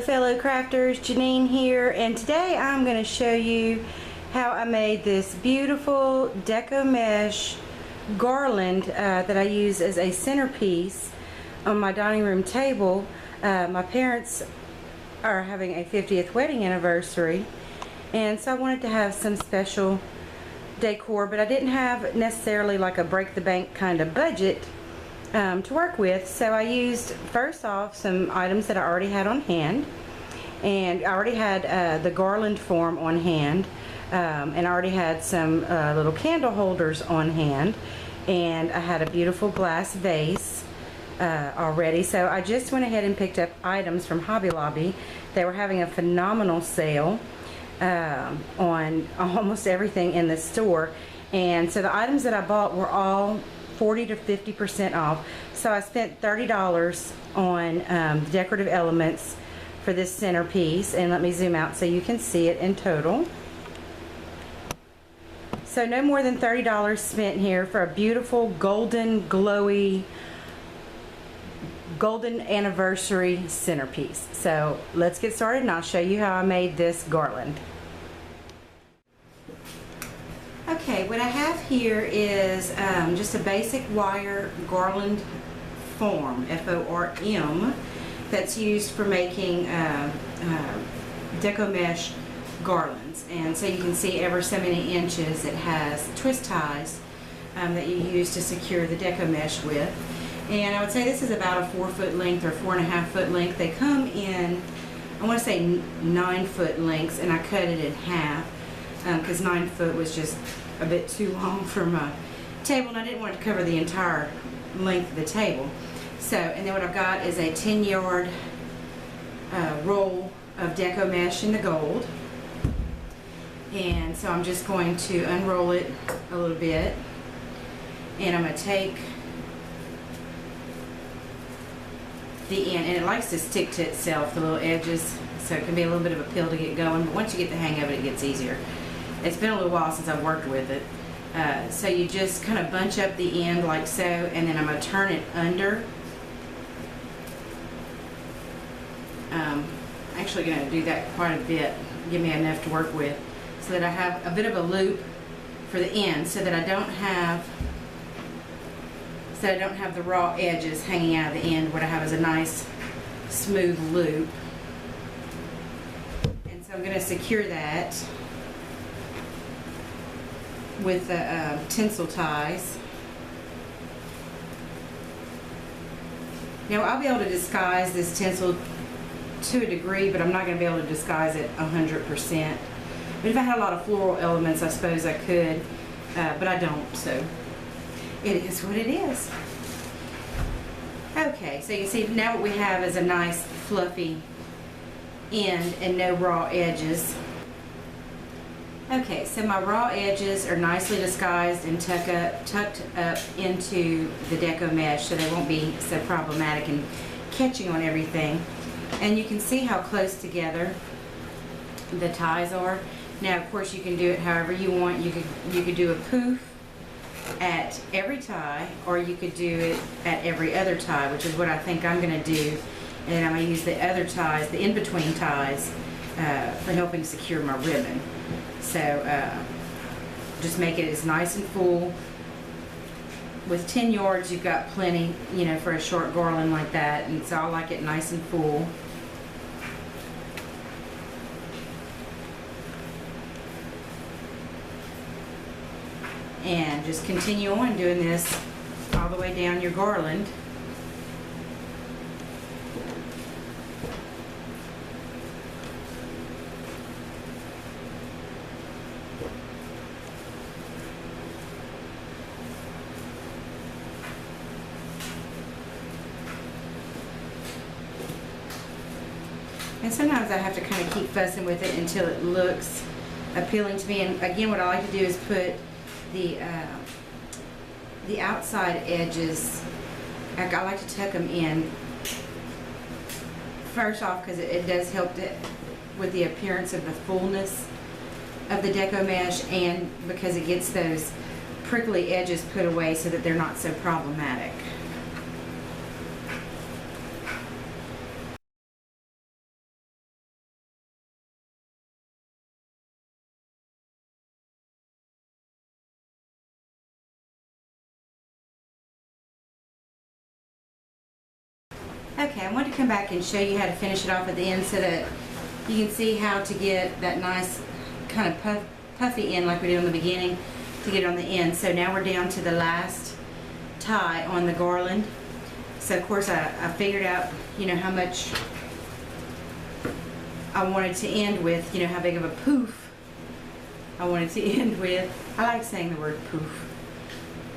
fellow crafters, Janine here, and today I'm going to show you how I made this beautiful Deco mesh garland that I use as a centerpiece on my dining room table. My parents are having a 50th wedding anniversary, and so I wanted to have some special decor, but I didn't have necessarily like a break the bank kind of budget to work with, so I used first off some items that I already had on hand, and I already had the garland form on hand, and I already had some little candle holders on hand, and I had a beautiful glass vase already. So I just went ahead and picked up items from Hobby Lobby. They were having a phenomenal sale on almost everything in the store, and so the items that I bought were all 40 to 50% off. So I spent $30 on decorative elements for this centerpiece, and let me zoom out so you can see it in total. So no more than $30 spent here for a beautiful golden glowy golden anniversary centerpiece. So let's get started and I'll show you how I made this garland. Okay, what I have here is just a basic wire garland form, F-O-R-M, that's used for making Deco mesh garlands. And so you can see ever so many inches it has twist ties that you use to secure the Deco mesh with. And I would say this is about a 4-foot length or 4.5-foot length. They come in, I want to say 9-foot lengths, and I cut it in half because 9 foot was just a bit too long for my table, and I didn't want to cover the entire length of the table. So, and then what I've got is a 10-yard roll of Deco mesh in the gold, and so I'm just going to unroll it a little bit, and I'm going to take the end, and it likes to stick to itself, the little edges, so it can be a little bit of a pill to get going, but once you get the hang of it, it gets easier. It's been a little while since I've worked with it. So you just kind of bunch up the end like so, and then I'm going to turn it under. Actually going to do that quite a bit, give me enough to work with, so that I have a bit of a loop for the end, so that I don't have the raw edges hanging out of the end. What I have is a nice smooth loop, and so I'm going to secure that with the tinsel ties. Now I'll be able to disguise this tinsel to a degree, but I'm not going to be able to disguise it 100%. But if I had a lot of floral elements, I suppose I could, but I don't, so it is what it is. Okay, so you can see now what we have is a nice fluffy end and no raw edges. Okay, so my raw edges are nicely disguised and tucked up into the Deco mesh, so they won't be so problematic in catching on everything. And you can see how close together the ties are. Now, of course, you can do it however you want. You could do a poof at every tie, or you could do it at every other tie, which is what I think I'm going to do. And I'm going to use the other ties, the in-between ties, for helping secure my ribbon. So just make it as nice and full. With 10 yards, you've got plenty, you know, for a short garland like that, and so I like it nice and full. And just continue on doing this all the way down your garland. And sometimes I have to kind of keep fussing with it until it looks appealing to me. And again, what I like to do is put the outside edges, I like to tuck them in first off, because it does help with the appearance of the fullness of the Deco mesh, and because it gets those prickly edges put away so that they're not so problematic. Okay, I want to come back and show you how to finish it off at the end so that you can see how to get that nice kind of puffy end like we did on the beginning to get it on the end. So now we're down to the last tie on the garland. So of course I figured out, you know, how much I wanted to end with, you know, how big of a poof I wanted to end with. I like saying the word poof.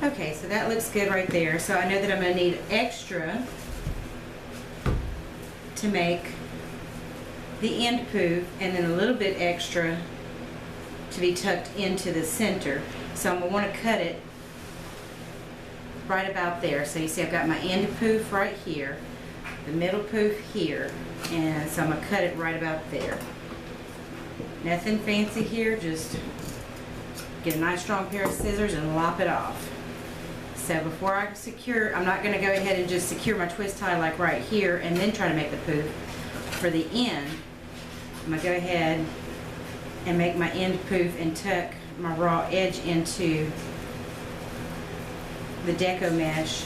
Okay, so that looks good right there. So I know that I'm going to need extra to make the end poof, and then a little bit extra to be tucked into the center. So I'm going to want to cut it right about there. So you see I've got my end poof right here, the middle poof here, and so I'm going to cut it right about there. Nothing fancy here, just get a nice strong pair of scissors and lop it off. So before I secure, I'm not going to go ahead and just secure my twist tie like right here and then try to make the poof. For the end, I'm going to go ahead and make my end poof and tuck my raw edge into the Deco mesh.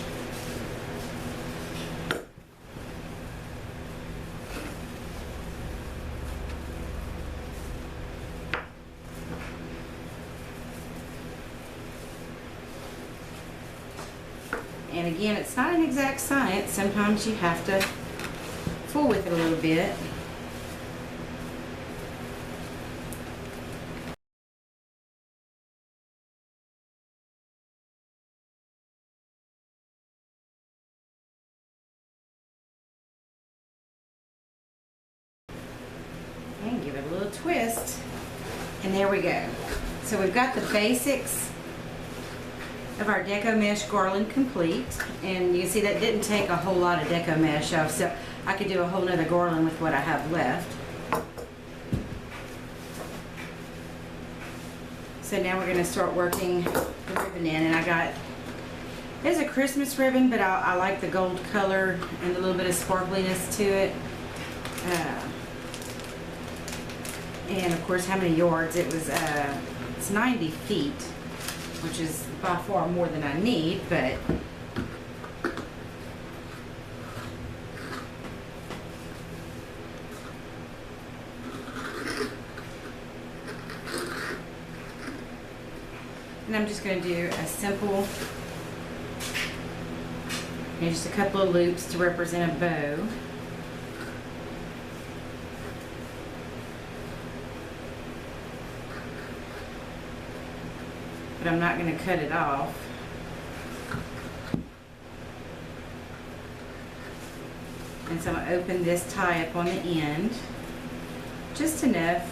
And again, it's not an exact science. Sometimes you have to fool with it a little bit. And give it a little twist. And there we go. So we've got the basics of our Deco mesh garland complete, and you can see that didn't take a whole lot of Deco mesh off, so I could do a whole nother garland with what I have left. So now we're going to start working the ribbon in, and I got, there's a Christmas ribbon, but I like the gold color and a little bit of sparkliness to it. And of course, how many yards? It was, it's 90 feet. Which is by far more than I need, but and I'm just going to do a simple, just a couple of loops to represent a bow. But I'm not going to cut it off. And so I'm going to open this tie up on the end, just enough.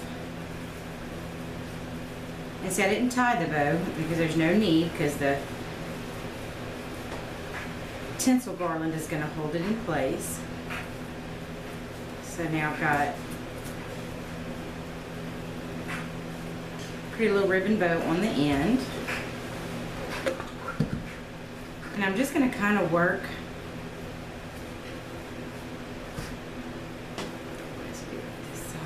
And see, I didn't tie the bow because there's no need, because the tinsel garland is going to hold it in place. So now I've got a pretty little ribbon bow on the end. And I'm just going to kind of work. Let's do it this side.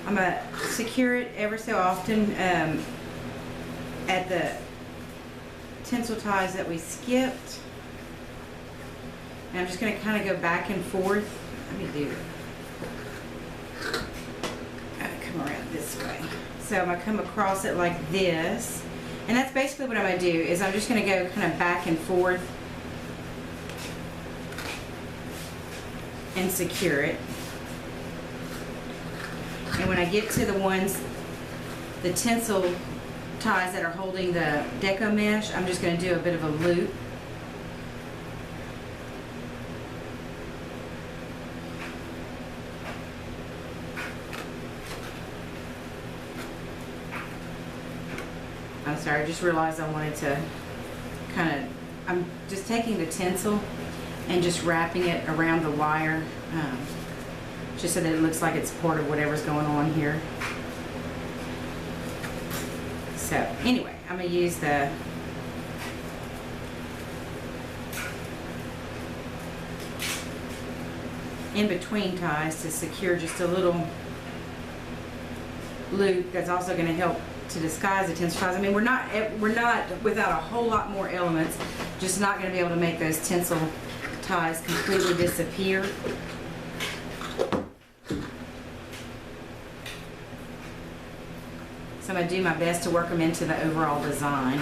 I'm going to secure it ever so often at the tinsel ties that we skipped. And I'm just going to kind of go back and forth. Let me do it. Come around this way. So I'm going to come across it like this. And that's basically what I'm going to do, is I'm just going to go kind of back and forth and secure it. And when I get to the ones, the tinsel ties that are holding the Deco mesh, I'm just going to do a bit of a loop. I'm sorry, I just realized I wanted to kind of, I'm just taking the tinsel and just wrapping it around the wire, just so that it looks like it's part of whatever's going on here. So anyway, I'm going to use the in-between ties to secure just a little loop that's also going to help to disguise the tinsel ties. I mean, we're not without a whole lot more elements, just not going to be able to make those tinsel ties completely disappear. So I'm going to do my best to work them into the overall design.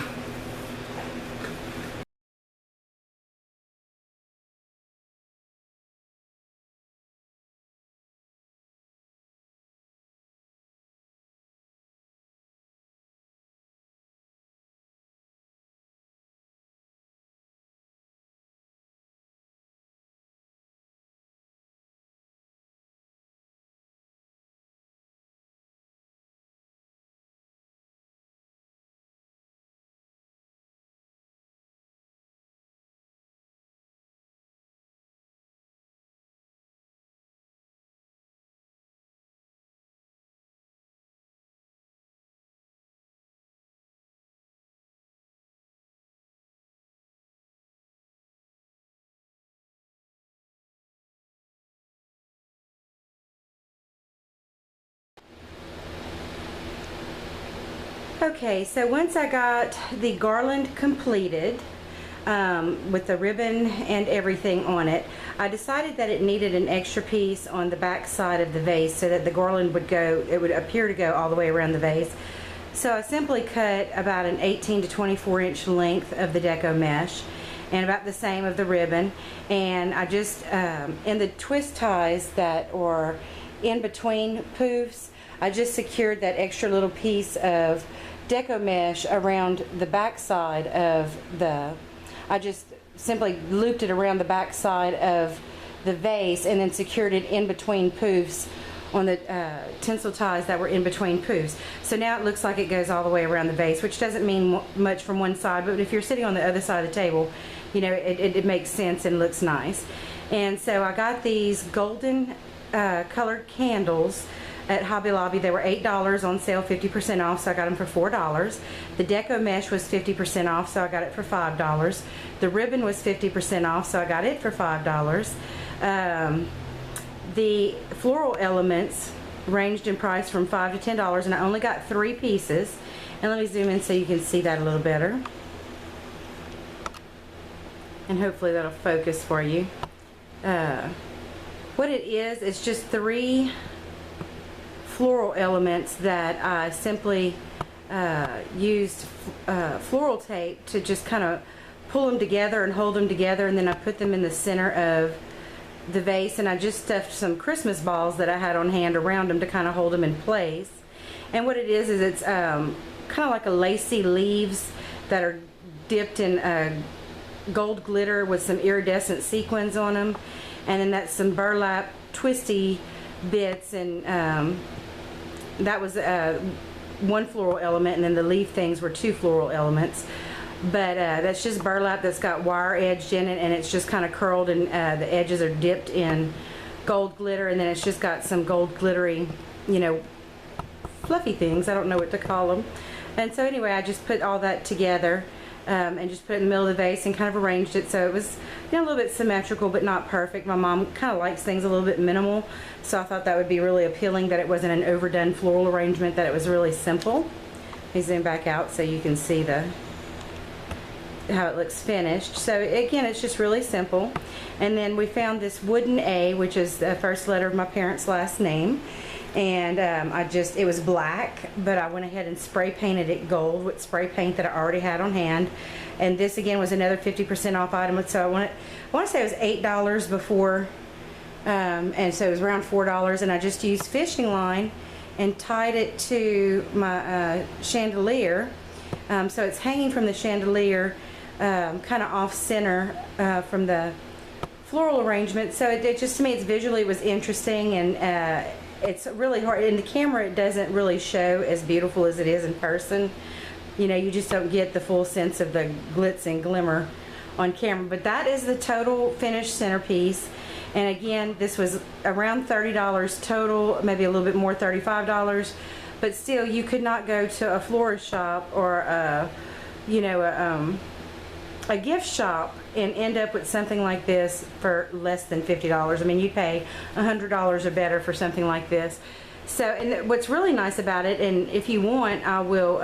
Okay, so once I got the garland completed with the ribbon and everything on it, I decided that it needed an extra piece on the back side of the vase so that the garland would go, it would appear to go all the way around the vase. So I simply cut about an 18 to 24 inch length of the Deco mesh and about the same of the ribbon, and I just in the twist ties that are in between poofs, I just secured that extra little piece of Deco mesh around the back side of I just simply looped it around the back side of the vase and then secured it in between poofs on the tinsel ties that were in between poofs. So now it looks like it goes all the way around the vase, which doesn't mean much from one side, but if you're sitting on the other side of the table, you know, it makes sense and looks nice. And so I got these golden colored candles at Hobby Lobby. They were $8 on sale, 50% off, so I got them for $4. The Deco mesh was 50% off, so I got it for $5. The ribbon was 50% off, so I got it for $5. The floral elements ranged in price from $5 to $10, and I only got 3 pieces. And let me zoom in so you can see that a little better. And hopefully that'll focus for you. What it is, it's just 3 floral elements that I simply used floral tape to just kind of pull them together and hold them together, and then I put them in the center of the vase, and I just stuffed some Christmas balls that I had on hand around them to kind of hold them in place. And what it is it's kind of like a lacy leaves that are dipped in gold glitter with some iridescent sequins on them, and then that's some burlap twisty bits, and that was one floral element, and then the leaf things were 2 floral elements. But that's just burlap that's got wire edged in it, and it's just kind of curled, and the edges are dipped in gold glitter, and then it's just got some gold glittery, you know, fluffy things. I don't know what to call them. And so anyway, I just put all that together and just put it in the middle of the vase and kind of arranged it so it was, you know, a little bit symmetrical but not perfect. My mom kind of likes things a little bit minimal, so I thought that would be really appealing, that it wasn't an overdone floral arrangement, that it was really simple. Let me zoom back out so you can see how it looks finished. So again, it's just really simple. And then we found this wooden A, which is the first letter of my parents' last name, and it was black, but I went ahead and spray painted it gold with spray paint that I already had on hand. And this again was another 50% off item, so I want to say it was $8 before, and so it was around $4, and I just used fishing line and tied it to my chandelier, so it's hanging from the chandelier, kind of off center from the floral arrangement. So it just, to me, visually it was interesting, and it's really hard. In the camera it doesn't really show as beautiful as it is in person. You know, you just don't get the full sense of the glitz and glimmer on camera. But that is the total finished centerpiece. And again, this was around $30 total, maybe a little bit more, $35. But still, you could not go to a florist shop or a gift shop and end up with something like this for less than $50. I mean, you pay $100 or better for something like this. So, and what's really nice about it, and if you want, I will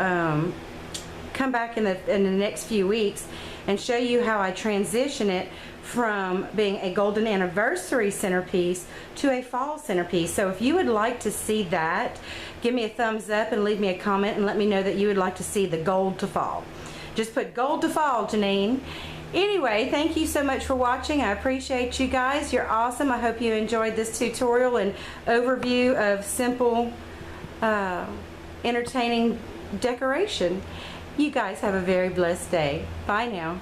come back in the next few weeks and show you how I transition it from being a golden anniversary centerpiece to a fall centerpiece. So if you would like to see that, give me a thumbs up and leave me a comment and let me know that you would like to see the gold to fall. Just put gold to fall, Janine. Anyway, thank you so much for watching. I appreciate you guys. You're awesome. I hope you enjoyed this tutorial and overview of simple, entertaining decoration. You guys have a very blessed day. Bye now.